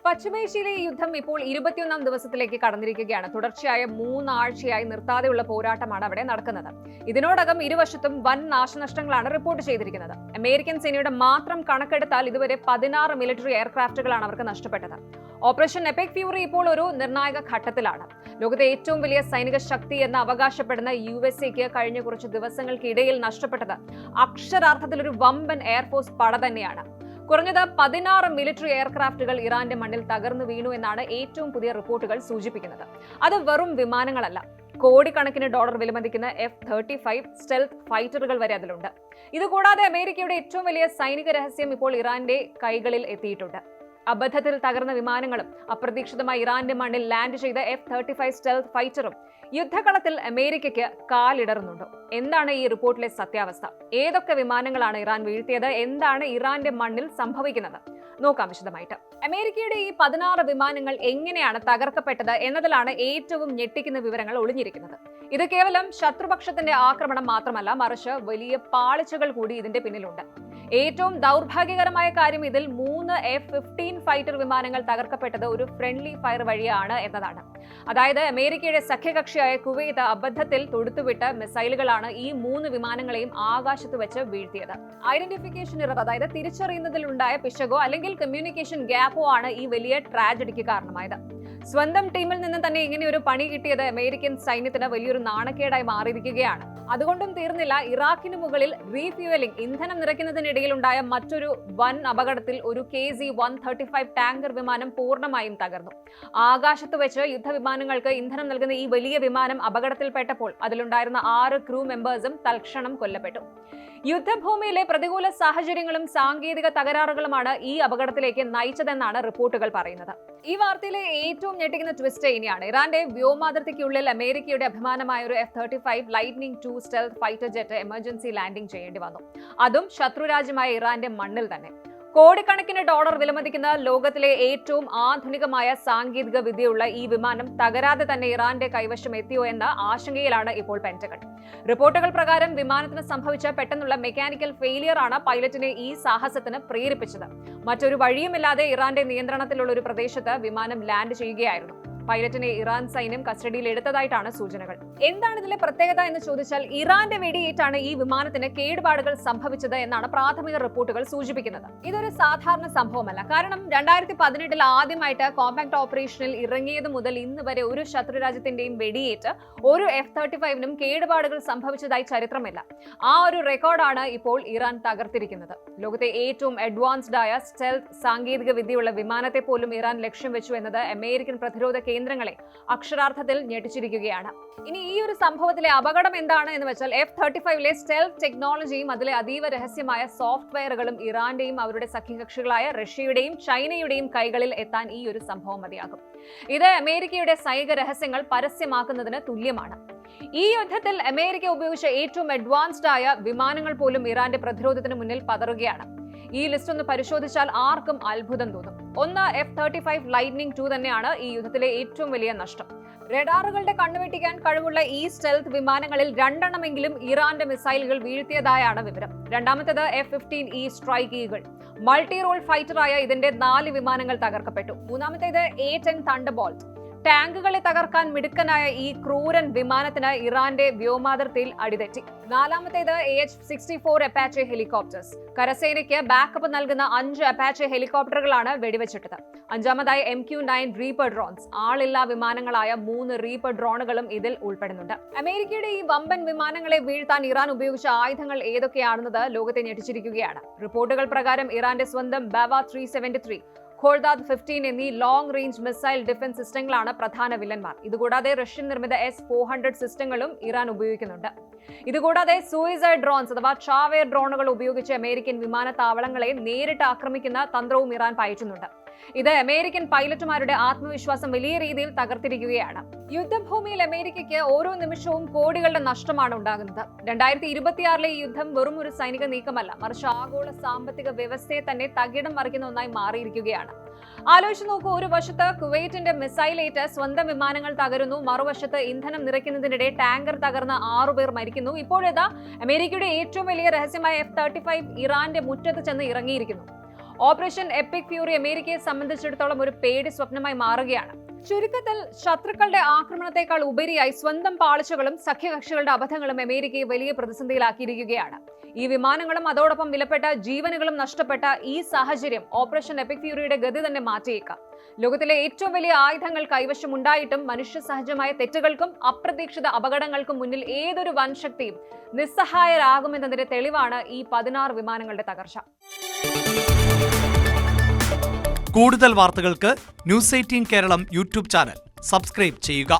പശ്ചിമേഷ്യയിലെ ഈ യുദ്ധം ഇപ്പോൾ 21ാം ദിവസത്തിലേക്ക് കടന്നിരിക്കുകയാണ്. തുടർച്ചയായ 3 ആഴ്ചയായി നിർത്താതെയുള്ള പോരാട്ടമാണ് അവിടെ നടക്കുന്നത്. ഇതിനോടകം ഇരുവശത്തും വൻ നാശനഷ്ടങ്ങളാണ് റിപ്പോർട്ട് ചെയ്തിരിക്കുന്നത്. അമേരിക്കൻ സേനയുടെ മാത്രം കണക്കെടുത്താൽ ഇതുവരെ 16 മിലിറ്ററി എയർക്രാഫ്റ്റുകളാണ് അവർക്ക് നഷ്ടപ്പെട്ടത്. ഓപ്പറേഷൻ എപിക് ഫ്യൂറി ഇപ്പോൾ ഒരു നിർണായക ഘട്ടത്തിലാണ്. ലോകത്തെ ഏറ്റവും വലിയ സൈനിക ശക്തി എന്ന് അവകാശപ്പെടുന്ന USA കഴിഞ്ഞ കുറച്ച് ദിവസങ്ങൾക്കിടയിൽ നഷ്ടപ്പെട്ടത് അക്ഷരാർത്ഥത്തിൽ ഒരു വമ്പൻ എയർഫോഴ്സ് പട തന്നെയാണ്. കുറഞ്ഞത് 16 മിലിറ്ററി എയർക്രാഫ്റ്റുകൾ ഇറാന്റെ മണ്ണിൽ തകർന്നു വീണു എന്നാണ് ഏറ്റവും പുതിയ റിപ്പോർട്ടുകൾ സൂചിപ്പിക്കുന്നത്. അത് വെറും വിമാനങ്ങളല്ല, കോടിക്കണക്കിന് ഡോളർ വിലമതിക്കുന്ന F-35 സ്റ്റെൽത്ത് ഫൈറ്ററുകൾ വരെ അതിലുണ്ട്. ഇതുകൂടാതെ അമേരിക്കയുടെ ഏറ്റവും വലിയ സൈനിക രഹസ്യം ഇപ്പോൾ ഇറാന്റെ കൈകളിൽ എത്തിയിട്ടുണ്ട്. അബദ്ധത്തിൽ തകർന്ന വിമാനങ്ങളും അപ്രതീക്ഷിതമായി ഇറാന്റെ മണ്ണിൽ ലാൻഡ് ചെയ്ത F-35 സ്റ്റെൽത്ത് ഫൈറ്ററും യുദ്ധകളത്തിൽ അമേരിക്കയ്ക്ക് കാലിടറുന്നുണ്ടോ? എന്താണ് ഈ റിപ്പോർട്ടിലെ സത്യാവസ്ഥ? ഏതൊക്കെ വിമാനങ്ങളാണ് ഇറാൻ വീഴ്ത്തിയത്? എന്താണ് ഇറാന്റെ മണ്ണിൽ സംഭവിക്കുന്നത്? നോക്കാം വിശദമായിട്ട്. അമേരിക്കയുടെ ഈ 16 വിമാനങ്ങൾ എങ്ങനെയാണ് തകർക്കപ്പെട്ടത് എന്നതിലാണ് ഏറ്റവും ഞെട്ടിക്കുന്ന വിവരങ്ങൾ ഒളിഞ്ഞിരിക്കുന്നത്. ഇത് കേവലം ശത്രുപക്ഷത്തിന്റെ ആക്രമണം മാത്രമല്ല, മറിച്ച് വലിയ പാളിച്ചകൾ കൂടി ഇതിന്റെ പിന്നിലുണ്ട്. ഏറ്റവും ദൗർഭാഗ്യകരമായ കാര്യം ഇതിൽ 3 F-15 ഫൈറ്റർ വിമാനങ്ങൾ തകർക്കപ്പെട്ടത് ഒരു ഫ്രണ്ട്ലി ഫയർ വഴിയാണ് എന്നതാണ്. അതായത് അമേരിക്കയുടെ സഖ്യകക്ഷിയായ കുവൈത്ത് അബദ്ധത്തിൽ തൊടുത്തുവിട്ട മിസൈലുകളാണ് ഈ 3 വിമാനങ്ങളെയും ആകാശത്ത് വെച്ച് വീഴ്ത്തിയത്. ഐഡന്റിഫിക്കേഷൻ എറർ, അതായത് തിരിച്ചറിയുന്നതിൽ ഉണ്ടായ പിശകോ അല്ലെങ്കിൽ കമ്മ്യൂണിക്കേഷൻ ഗ്യാപ്പോ ആണ് ഈ വലിയ ട്രാജഡിക്ക് കാരണമായത്. സ്വന്തം ടീമിൽ നിന്ന് തന്നെ ഇങ്ങനെ ഒരു പണി കിട്ടിയത് അമേരിക്കൻ സൈന്യത്തിന് വലിയൊരു നാണക്കേടായി മാറിയിരിക്കുകയാണ്. അതുകൊണ്ടും തീർന്നില്ല, ഇറാഖിന് മുകളിൽ റീഫ്യൂവലിംഗ്, ഇന്ധനം നിറയ്ക്കുന്നതിനിടയിൽ ഉണ്ടായ മറ്റൊരു വൻ അപകടത്തിൽ ഒരു KC-135 ടാങ്കർ വിമാനം പൂർണ്ണമായും തകർന്നു. ആകാശത്ത് വെച്ച് യുദ്ധവിമാനങ്ങൾക്ക് ഇന്ധനം നൽകുന്ന ഈ വലിയ വിമാനം അപകടത്തിൽപ്പെട്ടപ്പോൾ അതിലുണ്ടായിരുന്ന 6 ക്രൂ മെമ്പേഴ്സും തൽക്ഷണം കൊല്ലപ്പെട്ടു. യുദ്ധഭൂമിയിലെ പ്രതികൂല സാഹചര്യങ്ങളും സാങ്കേതിക തകരാറുകളുമാണ് ഈ അപകടത്തിലേക്ക് നയിച്ചതെന്നാണ് റിപ്പോർട്ടുകൾ പറയുന്നത്. ഈ വാർത്തയിലെ ഏറ്റവും ഞെട്ടിക്കുന്ന ട്വിസ്റ്റ് ഇനിയാണ്. ഇറാന്റെ വ്യോമാതിർത്തിക്കുള്ളിൽ അമേരിക്കയുടെ അഭിമാനമായ ഒരു F-35 lightning 2 stealth fighter jet emergency landing ചെയ്യേണ്ടി വന്നു. അതും ശത്രുരാജ്യമായ ഇറാന്റെ മണ്ണിൽ തന്നെ. കോടിക്കണക്കിന് ഡോളർ വിലമതിക്കുന്ന ലോകത്തിലെ ഏറ്റവും ആധുനികമായ സാങ്കേതിക വിദ്യയുള്ള ഈ വിമാനം തകരാതെ തന്നെ ഇറാന്റെ കൈവശം എത്തിയോ എന്ന ആശങ്കയിലാണ് ഇപ്പോൾ പെന്റഗൺ. റിപ്പോർട്ടുകൾ പ്രകാരം വിമാനത്തിന് സംഭവിച്ച പെട്ടെന്നുള്ള മെക്കാനിക്കൽ ഫെയിലിയർ ആണ് പൈലറ്റിനെ ഈ സാഹസത്തിന് പ്രേരിപ്പിച്ചത്. മറ്റൊരു വഴിയുമില്ലാതെ ഇറാന്റെ നിയന്ത്രണത്തിലുള്ള ഒരു പ്രദേശത്ത് വിമാനം ലാൻഡ് ചെയ്യുകയായിരുന്നു. പൈലറ്റിനെ ഇറാൻ സൈന്യം കസ്റ്റഡിയിൽ എടുത്തതായിട്ടാണ് സൂചനകൾ. എന്താണ് ഇതിലെ പ്രത്യേകത എന്ന് ചോദിച്ചാൽ, ഇറാന്റെ വെടിയേറ്റാണ് ഈ വിമാനത്തിന് കേടുപാടുകൾ സംഭവിച്ചത് എന്നാണ് പ്രാഥമിക റിപ്പോർട്ടുകൾ സൂചിപ്പിക്കുന്നത്. ഇതൊരു സാധാരണ സംഭവമല്ല. കാരണം 2018 ആദ്യമായിട്ട് കോമ്പാക്ട് ഓപ്പറേഷനിൽ ഇറങ്ങിയത് മുതൽ ഇന്ന് വരെ ഒരു ശത്രുരാജ്യത്തിന്റെയും വെടിയേറ്റ് ഒരു F-35നും കേടുപാടുകൾ സംഭവിച്ചതായി ചരിത്രമില്ല. ആ ഒരു റെക്കോർഡാണ് ഇപ്പോൾ ഇറാൻ തകർത്തിരിക്കുന്നത്. ലോകത്തെ ഏറ്റവും അഡ്വാൻസ്ഡ് ആയ സ്റ്റെൽത്ത് സാങ്കേതിക വിദ്യയുള്ള വിമാനത്തെ പോലും ഇറാൻ ലക്ഷ്യം വെച്ചു എന്നത് അമേരിക്കൻ പ്രതിരോധ കേന്ദ്രങ്ങളെ അക്ഷരാർത്ഥത്തിൽ ഞെട്ടിച്ചിരിക്കുകയാണ്. ഇനി ഈ ഒരു സംഭവത്തിലെ അപകടം എന്താണ് എന്ന് വെച്ചാൽ, F-35ലെ സ്റ്റെൽത്ത് ടെക്നോളജിയും അതിലെ അതീവ രഹസ്യമായ സോഫ്റ്റ്വെയറുകളും ഇറാന്റെയും അവരുടെ സഖ്യകക്ഷികളായ റഷ്യയുടെയും ചൈനയുടെയും കൈകളിൽ എത്താൻ ഈ ഒരു സംഭവം മതിയാകും. ഇത് അമേരിക്കയുടെ സൈനിക രഹസ്യങ്ങൾ പരസ്യമാക്കുന്നതിന് തുല്യമാണ്. ഈ യുദ്ധത്തിൽ അമേരിക്ക ഉപയോഗിച്ച ഏറ്റവും അഡ്വാൻസ്ഡ് ആയ വിമാനങ്ങൾ പോലും ഇറാന്റെ പ്രതിരോധത്തിന് മുന്നിൽ പതറുകയാണ്. ഈ ലിസ്റ്റ് ഒന്ന് പരിശോധിച്ചാൽ ആർക്കും അത്ഭുതം തോന്നും. ഒന്ന് F-35 ലൈറ്റ്നിംഗ് 2 തന്നെയാണ് ഈ യുദ്ധത്തിലെ ഏറ്റവും വലിയ നഷ്ടം. റഡാറുകളുടെ കണ്ണുവെട്ടിക്കാൻ കഴിവുള്ള ഈ സ്റ്റെൽത്ത് വിമാനങ്ങളിൽ 2 എണ്ണമെങ്കിലും ഇറാന്റെ മിസൈലുകൾ വീഴ്ത്തിയതായാണ് വിവരം. രണ്ടാമത്തേത് F-15E strike eagle. Multi role ഫൈറ്ററായ ഇതിന്റെ 4 വിമാനങ്ങൾ തകർക്കപ്പെട്ടു. മൂന്നാമത്തേത് A-10 തണ്ടർബോൾട്ട്. ടാങ്കുകളെ തകർക്കാൻ മിടുക്കനായ ഈ ക്രൂരൻ വിമാനത്തിന് ഇറാന്റെ വ്യോമാതിർത്തിയിൽ അടിതെറ്റി. നാലാമത്തേത് AH-64 അപ്പാച്ചെ ഹെലികോപ്റ്റേഴ്സ്. കരസേനയ്ക്ക് ബാക്കപ്പ് നൽകുന്ന 5 അപ്പാച്ചെ ഹെലികോപ്റ്ററുകളാണ് വെടിവെച്ചിട്ടത്. അഞ്ചാമതായി MQ-9 റീപ്പർ ഡ്രോൺസ്. ആളില്ലാ വിമാനങ്ങളായ 3 റീപ്പർ ഡ്രോണുകളും ഇതിൽ ഉൾപ്പെടുന്നുണ്ട്. അമേരിക്കയുടെ ഈ വമ്പൻ വിമാനങ്ങളെ വീഴ്ത്താൻ ഇറാൻ ഉപയോഗിച്ച ആയുധങ്ങൾ ഏതൊക്കെയാണെന്നത് ലോകത്തെ ഞെട്ടിച്ചിരിക്കുകയാണ്. റിപ്പോർട്ടുകൾ പ്രകാരം ഇറാന്റെ സ്വന്തം ബാവ 373, ഖോർദാദ് 15 എന്നീ ലോങ് റേഞ്ച് മിസൈൽ ഡിഫൻസ് സിസ്റ്റങ്ങളാണ് പ്രധാന വില്ലന്മാർ. ഇതുകൂടാതെ റഷ്യൻ നിർമ്മിത S-400 സിസ്റ്റങ്ങളും ഇറാൻ ഉപയോഗിക്കുന്നുണ്ട്. ഇതുകൂടാതെ സൂയിസൈഡ് ഡ്രോൺസ് അഥവാ ചാവേർ ഡ്രോണുകൾ ഉപയോഗിച്ച് അമേരിക്കൻ വിമാനത്താവളങ്ങളെ നേരിട്ട് ആക്രമിക്കുന്ന തന്ത്രവും ഇറാൻ പയറ്റുന്നുണ്ട്. ഇത് അമേരിക്കൻ പൈലറ്റുമാരുടെ ആത്മവിശ്വാസം വലിയ രീതിയിൽ തകർത്തിരിക്കുകയാണ്. യുദ്ധഭൂമിയിൽ അമേരിക്കയ്ക്ക് ഓരോ നിമിഷവും കോടികളുടെ നഷ്ടമാണ് ഉണ്ടാകുന്നത്. 2026 ഈ യുദ്ധം വെറും ഒരു സൈനിക നീക്കമല്ല, മറിച്ച് ആഗോള സാമ്പത്തിക വ്യവസ്ഥയെ തന്നെ തകിടം മറിക്കുന്ന ഒന്നായി മാറിയിരിക്കുകയാണ്. ആലോചിച്ച് നോക്കൂ, ഒരു വശത്ത് കുവൈറ്റിന്റെ മിസൈലേറ്റ് സ്വന്തം വിമാനങ്ങൾ തകരുന്നു, മറുവശത്ത് ഇന്ധനം നിറയ്ക്കുന്നതിനിടെ ടാങ്കർ തകർന്ന് 6 പേർ മരിക്കുന്നു. ഇപ്പോഴിതാ അമേരിക്കയുടെ ഏറ്റവും വലിയ രഹസ്യമായ F-35 ഇറാന്റെ മുറ്റത്ത് ചെന്ന് ഇറങ്ങിയിരിക്കുന്നു. ഓപ്പറേഷൻ എപ്പിക് ഫ്യൂറി അമേരിക്കയെ സംബന്ധിച്ചിടത്തോളം ഒരു പേടി സ്വപ്നമായി മാറുകയാണ്. ചുരുക്കത്തിൽ ശത്രുക്കളുടെ ആക്രമണത്തെക്കാൾ ഉപരിയായി സ്വന്തം പാളിച്ചകളും സഖ്യകക്ഷികളുടെ അബദ്ധങ്ങളും അമേരിക്കയെ വലിയ പ്രതിസന്ധിയിലാക്കിയിരിക്കുകയാണ്. ഈ വിമാനങ്ങളും അതോടൊപ്പം വിലപ്പെട്ട ജീവനുകളും നഷ്ടപ്പെട്ട ഈ സാഹചര്യം ഓപ്പറേഷൻ എപ്പിക് ഫ്യൂറിയുടെ ഗതി തന്നെ മാറ്റിയേക്കാം. ലോകത്തിലെ ഏറ്റവും വലിയ ആയുധങ്ങൾ കൈവശമുണ്ടായിട്ടും മനുഷ്യ സഹജമായ തെറ്റുകൾക്കും അപ്രതീക്ഷിത അപകടങ്ങൾക്കും മുന്നിൽ ഏതൊരു വൻശക്തിയും നിസ്സഹായരാകുമെന്നതിന്റെ തെളിവാണ് ഈ 16 വിമാനങ്ങളുടെ തകർച്ച. കൂടുതൽ വാർത്തകൾക്ക് news 18 Keralam YouTube channel subscribe ചെയ്യുക.